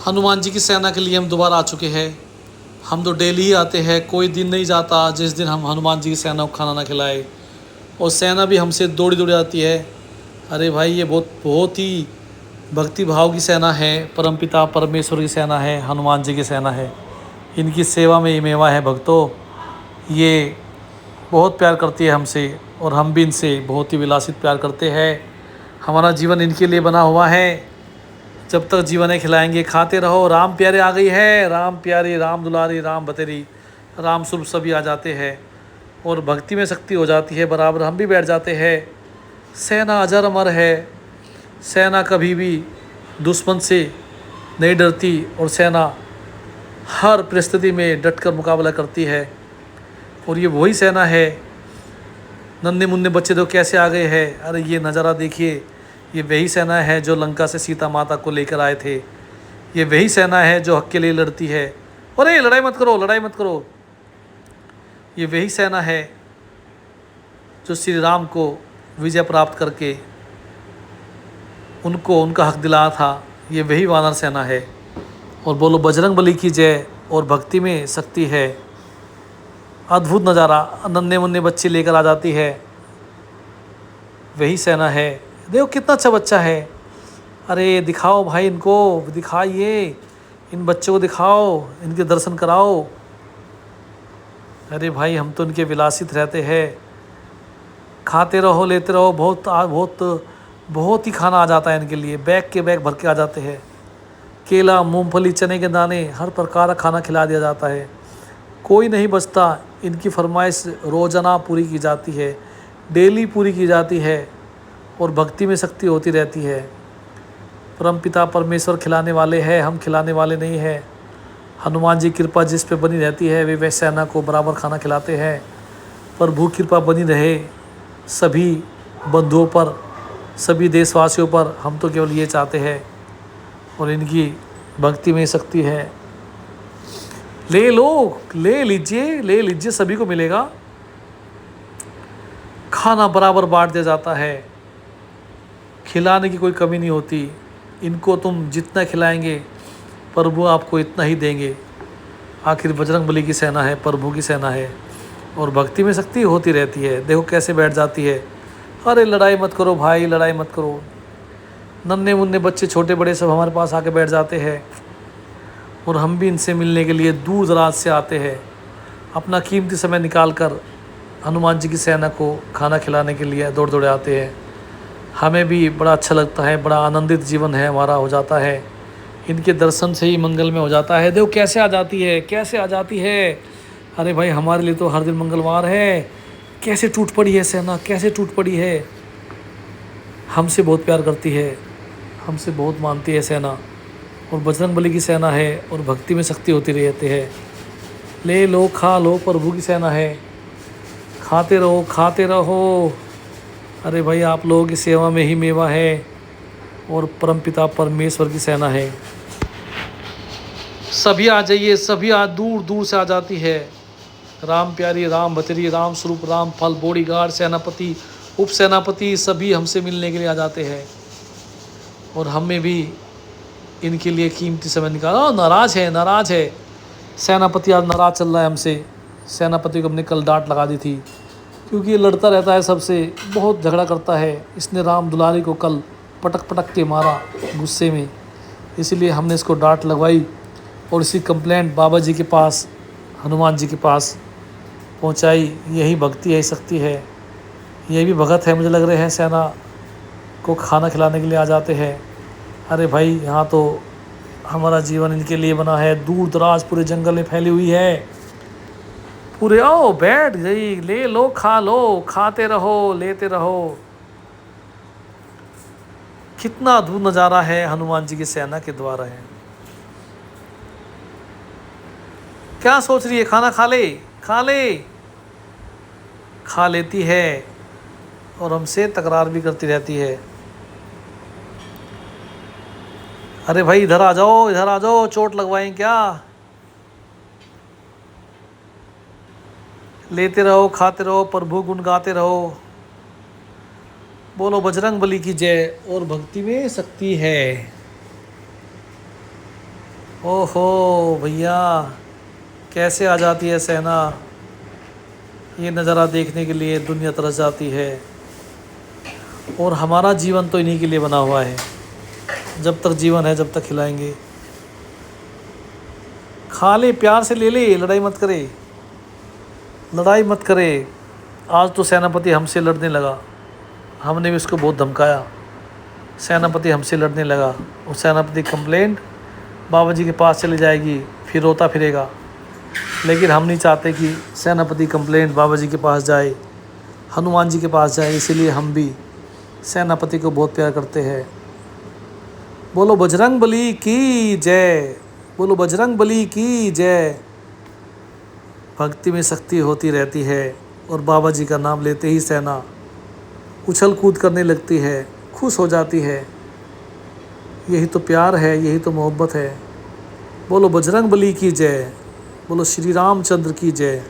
हनुमान जी की सेना के लिए हम दोबारा आ चुके हैं। हम तो डेली ही आते हैं, कोई दिन नहीं जाता जिस दिन हम हनुमान जी की सेना को खाना ना खिलाए। और सेना भी हमसे दौड़ी दौड़ी आती है। अरे भाई, ये बहुत बहुत ही भक्ति भाव की सेना है। परमपिता परमेश्वर की सेना है, हनुमान जी की सेना है। इनकी सेवा में ये मेवा है भक्तों। ये बहुत प्यार करती है हमसे और हम भी इनसे बहुत ही विलासित प्यार करते हैं। हमारा जीवन इनके लिए बना हुआ है। जब तक जीवन है खिलाएंगे, खाते रहो। राम प्यारे आ गई है, राम प्यारी, राम दुलारी, राम बतेरी, राम स्वरूप सभी आ जाते हैं और भक्ति में शक्ति हो जाती है। बराबर हम भी बैठ जाते हैं। सेना अजर अमर है। सेना कभी भी दुश्मन से नहीं डरती और सेना हर परिस्थिति में डटकर मुकाबला करती है। और ये वही सेना है। नन्हे मुन्ने बच्चे तो कैसे आ गए हैं। अरे ये नज़ारा देखिए, ये वही सेना है जो लंका से सीता माता को लेकर आए थे। ये वही सेना है जो हक के लिए लड़ती है। अरे लड़ाई मत करो, लड़ाई मत करो। ये वही सेना है जो श्री राम को विजय प्राप्त करके उनको उनका हक दिलाया था। ये वही वानर सेना है। और बोलो बजरंग बली की जय। और भक्ति में शक्ति है। अद्भुत नज़ारा, नन्हे मुन्ने बच्चे लेकर आ जाती है। वही सेना है। देखो कितना अच्छा बच्चा है। अरे दिखाओ भाई, इनको दिखाइए, इन बच्चों को दिखाओ, इनके दर्शन कराओ। अरे भाई, हम तो इनके विलासित रहते हैं। खाते रहो, लेते रहो। बहुत बहुत बहुत ही खाना आ जाता है इनके लिए। बैग के बैग भर के आ जाते हैं। केला, मूंगफली, चने के दाने, हर प्रकार का खाना खिला दिया जाता है। कोई नहीं बचता। इनकी फरमाइश रोज़ाना पूरी की जाती है, डेली पूरी की जाती है। और भक्ति में शक्ति होती रहती है। परमपिता परमेश्वर खिलाने वाले हैं, हम खिलाने वाले नहीं हैं। हनुमान जी कृपा जिस पे बनी रहती है वे वैसे सेना को बराबर खाना खिलाते हैं। प्रभु कृपा बनी रहे सभी बंधुओं पर, सभी देशवासियों पर। हम तो केवल ये चाहते हैं। और इनकी भक्ति में शक्ति है। ले लो, ले लीजिए, ले लीजिए, सभी को मिलेगा। खाना बराबर बांट दिया जाता है। खिलाने की कोई कमी नहीं होती। इनको तुम जितना खिलाएंगे प्रभु आपको इतना ही देंगे। आखिर बजरंग बली की सेना है, प्रभु की सेना है। और भक्ति में शक्ति होती रहती है। देखो कैसे बैठ जाती है। अरे लड़ाई मत करो भाई, लड़ाई मत करो। नन्हे मुन्ने बच्चे, छोटे बड़े, सब हमारे पास आके बैठ जाते हैं। और हम भी इनसे मिलने के लिए दूर दराज से आते हैं। अपना कीमती समय निकाल कर हनुमान जी की सेना को खाना खिलाने के लिए दौड़ दौड़े आते हैं। हमें भी बड़ा अच्छा लगता है। बड़ा आनंदित जीवन है हमारा हो जाता है। इनके दर्शन से ही मंगल में हो जाता है। देखो कैसे आ जाती है, कैसे आ जाती है। अरे भाई, हमारे लिए तो हर दिन मंगलवार है। कैसे टूट पड़ी है सेना, कैसे टूट पड़ी है। हमसे बहुत प्यार करती है, हमसे बहुत मानती है सेना। और बजरंग बली की सेना है और भक्ति में शक्ति होती रहती है। ले लो, खा लो, प्रभु की सेना है। खाते रहो, खाते रहो। अरे भाई, आप लोगों की सेवा में ही मेवा है। और परमपिता परमेश्वर की सेना है। सभी आ जाइए, सभी दूर दूर से आ जाती है। राम प्यारी, राम भतरी, राम स्वरूप, राम फल, बॉडीगार्ड, सेनापति, उप सेनापति, सभी हमसे मिलने के लिए आ जाते हैं। और हमें भी इनके लिए कीमती समय निकाला। नाराज़ है, नाराज़ है सेनापति, आज नाराज़ चल रहा है हमसे। सेनापति को हमने कल डांट लगा दी थी क्योंकि ये लड़ता रहता है सबसे, बहुत झगड़ा करता है। इसने राम दुलारी को कल पटक पटक के मारा गुस्से में, इसीलिए हमने इसको डांट लगवाई। और इसी कंप्लेंट बाबा जी के पास, हनुमान जी के पास पहुंचाई। यही भक्ति है, शक्ति है। ये भी भगत है, मुझे लग रहे हैं। सेना को खाना खिलाने के लिए आ जाते हैं। अरे भाई, यहाँ तो हमारा जीवन इनके लिए बना है। दूर दराज पूरे जंगल में फैली हुई है। पूरे आओ, बैठ गई। ले लो, खा लो, खाते रहो, लेते रहो। कितना अद्भुत नज़ारा है हनुमान जी की सेना के द्वारा है। क्या सोच रही है। खाना खा ले, खा ले। खा लेती है और हमसे तकरार भी करती रहती है। अरे भाई, इधर आ जाओ, इधर आ जाओ, चोट लगवाएं क्या। लेते रहो, खाते रहो, प्रभु गुण गाते रहो। बोलो बजरंग बली की जय। और भक्ति में शक्ति है। ओहो भैया, कैसे आ जाती है सेना। ये नज़ारा देखने के लिए दुनिया तरस जाती है। और हमारा जीवन तो इन्हीं के लिए बना हुआ है। जब तक जीवन है जब तक खिलाएंगे। खा ले, प्यार से ले ले, लड़ाई मत करे, लड़ाई मत करे। आज तो सेनापति हमसे लड़ने लगा। हमने भी उसको बहुत धमकाया। सेनापति हमसे लड़ने लगा। और सेनापति कंप्लेंट बाबा जी के पास चली जाएगी, फिर रोता फिरेगा। लेकिन हम नहीं चाहते कि सेनापति कंप्लेंट बाबा जी के पास जाए, हनुमान जी के पास जाए। इसीलिए हम भी सेनापति को बहुत प्यार करते हैं। बोलो बजरंग बली की जय, बोलो बजरंग बली की जय। भक्ति में शक्ति होती रहती है और बाबा जी का नाम लेते ही सेना उछल कूद करने लगती है, खुश हो जाती है। यही तो प्यार है, यही तो मोहब्बत है। बोलो बजरंग बली की जय, बोलो श्री रामचंद्र की जय।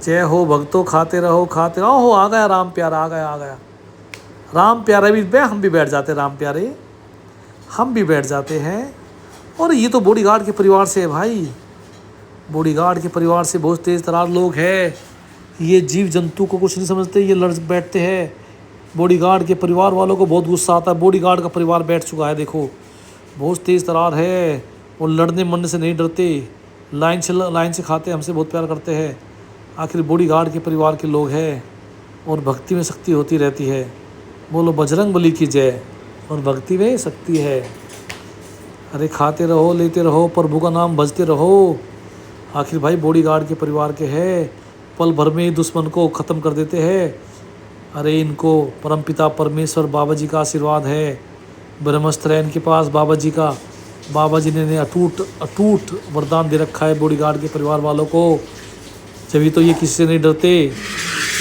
जय हो भक्तों, खाते रहो खाते रहो। हो आ गया राम प्यारा, आ गया आ गया राम प्यारा भी। हम भी बैठ जाते राम प्यारे, हम भी बैठ जाते हैं। और ये तो बॉडीगार्ड के परिवार से है भाई, बॉडीगार्ड के परिवार से बहुत तेज़ तरार लोग हैं। ये जीव जंतु को कुछ नहीं समझते, ये लड़ बैठते हैं। बॉडीगार्ड के परिवार वालों को बहुत गुस्सा आता है। बॉडीगार्ड का परिवार बैठ चुका है, देखो बहुत तेज़ तरार है। और लड़ने मरने से नहीं डरते, लाइन से खाते, हमसे बहुत प्यार करते हैं। आखिर बॉडीगार्ड के परिवार के लोग हैं और भक्ति में शक्ति होती रहती है। बोलो बजरंग बली की जय। और भक्ति में शक्ति है। अरे खाते रहो, लेते रहो, प्रभु का नाम भजते रहो। आखिर भाई बॉडीगार्ड के परिवार के हैं, पल भर में ही दुश्मन को ख़त्म कर देते हैं। अरे इनको परमपिता परमेश्वर बाबा जी का आशीर्वाद है। ब्रह्मास्त्र है इनके पास बाबा जी का। बाबा जी ने अटूट वरदान दे रखा है बॉडीगार्ड के परिवार वालों को। जभी तो ये किसी से नहीं डरते।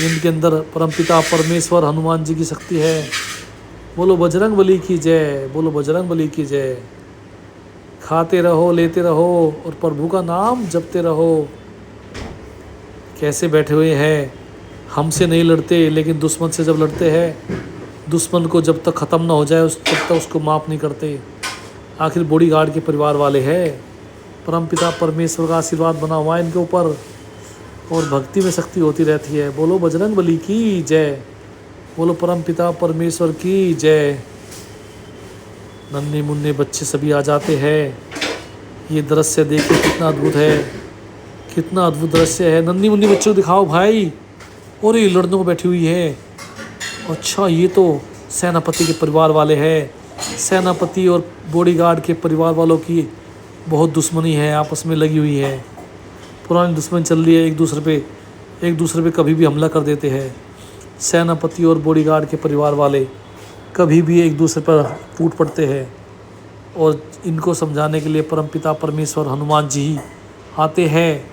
इनके अंदर परमपिता परमेश्वर हनुमान जी की शक्ति है। बोलो बजरंग बली की जय, बोलो बजरंग बली की जय। खाते रहो, लेते रहो और प्रभु का नाम जपते रहो। कैसे बैठे हुए हैं, हमसे नहीं लड़ते, लेकिन दुश्मन से जब लड़ते हैं, दुश्मन को जब तक ख़त्म ना हो जाए तब तक उसको माफ़ नहीं करते। आखिर बॉडीगार्ड के परिवार वाले हैं। परमपिता परमेश्वर का आशीर्वाद बना हुआ है इनके ऊपर और भक्ति में शक्ति होती रहती है। बोलो बजरंग बली की जय, बोलो परमपिता परमेश्वर की जय। नन्हे मुन्ने बच्चे सभी आ जाते हैं। ये दृश्य देखिए कितना अद्भुत है, कितना अद्भुत दृश्य है। नन्ही मुन्नी बच्चों को दिखाओ भाई। और ये लड़ने को बैठी हुई है। अच्छा ये तो सेनापति के परिवार वाले हैं। सेनापति और बॉडीगार्ड के परिवार वालों की बहुत दुश्मनी है, आपस में लगी हुई है। पुरानी दुश्मनी चल रही है, एक दूसरे पे कभी भी हमला कर देते हैं। सेनापति और बॉडीगार्ड के परिवार वाले कभी भी एक दूसरे पर फूट पड़ते हैं। और इनको समझाने के लिए परमपिता परमेश्वर हनुमान जी ही आते हैं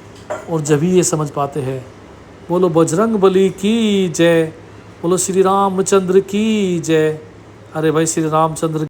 और जब ही ये समझ पाते हैं। बोलो बजरंग बली की जय, बोलो श्री रामचंद्र की जय। अरे भाई श्री रामचंद्र